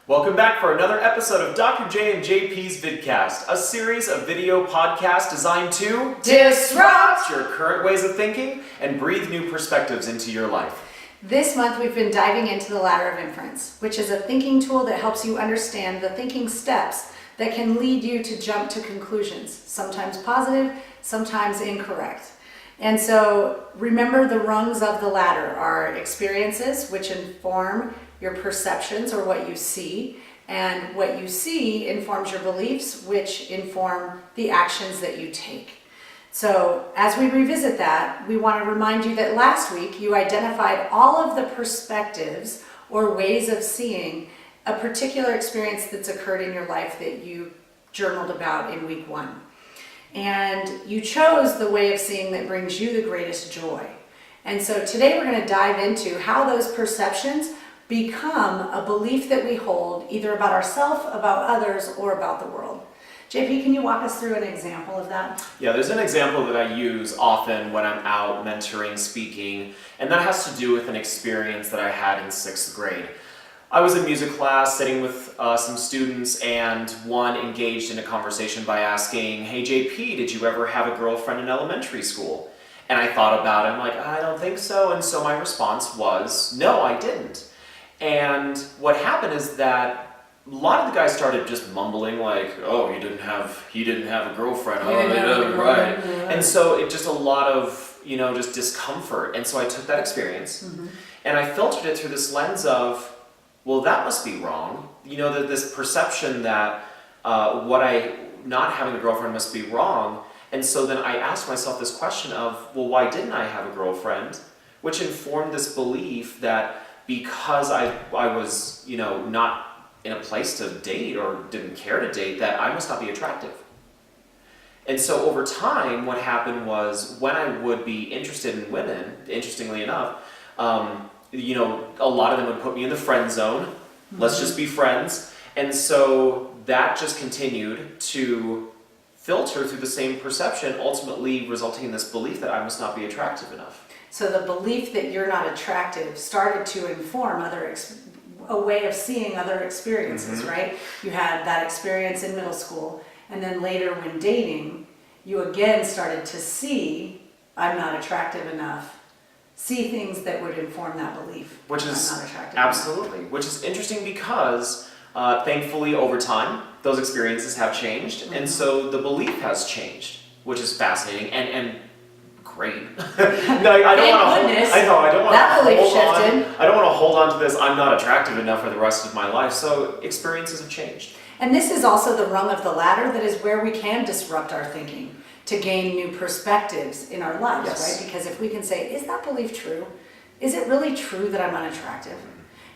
Welcome back for another episode of Dr. Jea and JP's vidcast, a series of video podcasts designed to disrupt your current ways of thinking and breathe new perspectives into your life. This month we've been diving into the Ladder of Inference, which is a thinking tool that helps you understand the thinking steps that can lead you to jump to conclusions, sometimes positive, sometimes incorrect. And so remember, the rungs of the ladder are experiences, which inform your perceptions or what you see, and what you see informs your beliefs, which inform the actions that you take. So as we revisit that, we want to remind you that last week you identified all of the perspectives or ways of seeing a particular experience that's occurred in your life that you journaled about in week 1. And you chose the way of seeing that brings you the greatest joy. And so today we're going to dive into how those perceptions become a belief that we hold either about ourselves, about others, or about the world. JP, can you walk us through an example of that? Yeah, there's an example that I use often when I'm out mentoring, speaking, and that has to do with an experience that I had in 6th grade. I was in music class sitting with some students, and one engaged in a conversation by asking, "Hey JP, did you ever have a girlfriend in elementary school?" And I thought about it, I'm like, I don't think so. And so my response was, no, I didn't. And what happened is that a lot of the guys started just mumbling like, oh, he didn't have a girlfriend. Right. And so it just a lot of, just discomfort. And so I took that experience and I filtered it through this lens of, well, that must be wrong. That this perception that not having a girlfriend must be wrong. And so then I asked myself this question of, well, why didn't I have a girlfriend? Which informed this belief that because I was, not in a place to date or didn't care to date, that I must not be attractive. And so over time, what happened was when I would be interested in women, interestingly enough, a lot of them would put me in the friend zone. Let's just be friends. And so that just continued to filter through the same perception, ultimately resulting in this belief that I must not be attractive enough. So the belief that you're not attractive started to inform a way of seeing other experiences, right? You had that experience in middle school, and then later when dating, you again started to see, I'm not attractive enough, see things that would inform that belief. Which is I'm not attractive absolutely, enough. which is interesting because thankfully over time, those experiences have changed, and so the belief has changed, which is fascinating and great. No, I don't want to. I don't want to hold on. I don't want to hold on to this. I'm not attractive enough for the rest of my life. So experiences have changed. And this is also the rung of the ladder that is where we can disrupt our thinking to gain new perspectives in our lives, right? Because if we can say, is that belief true? Is it really true that I'm unattractive?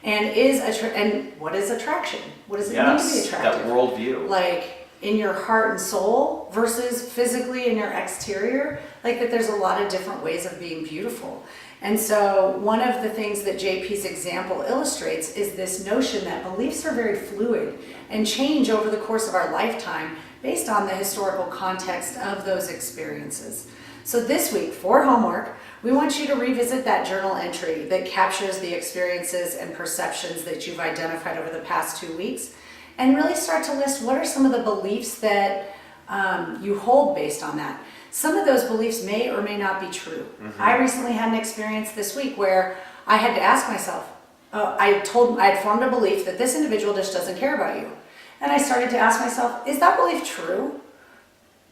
And what is attraction? What does it mean to be attractive? That worldview. Like in your heart and soul versus physically in your exterior, like that there's a lot of different ways of being beautiful. And so one of the things that JP's example illustrates is this notion that beliefs are very fluid and change over the course of our lifetime based on the historical context of those experiences. So this week, for homework, we want you to revisit that journal entry that captures the experiences and perceptions that you've identified over the past 2 weeks, and really start to list what are some of the beliefs that you hold based on that. Some of those beliefs may or may not be true. I recently had an experience this week where I had to ask myself, I had formed a belief that this individual just doesn't care about you. And I started to ask myself, is that belief true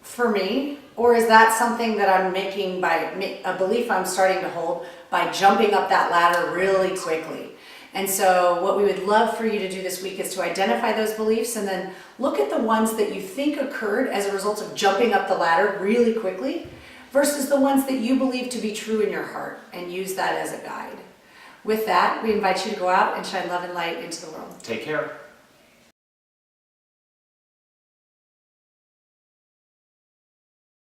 for me? Or is that something that I'm making by a belief I'm starting to hold by jumping up that ladder really quickly? And so what we would love for you to do this week is to identify those beliefs and then look at the ones that you think occurred as a result of jumping up the ladder really quickly versus the ones that you believe to be true in your heart, and use that as a guide. With that, we invite you to go out and shine love and light into the world. Take care.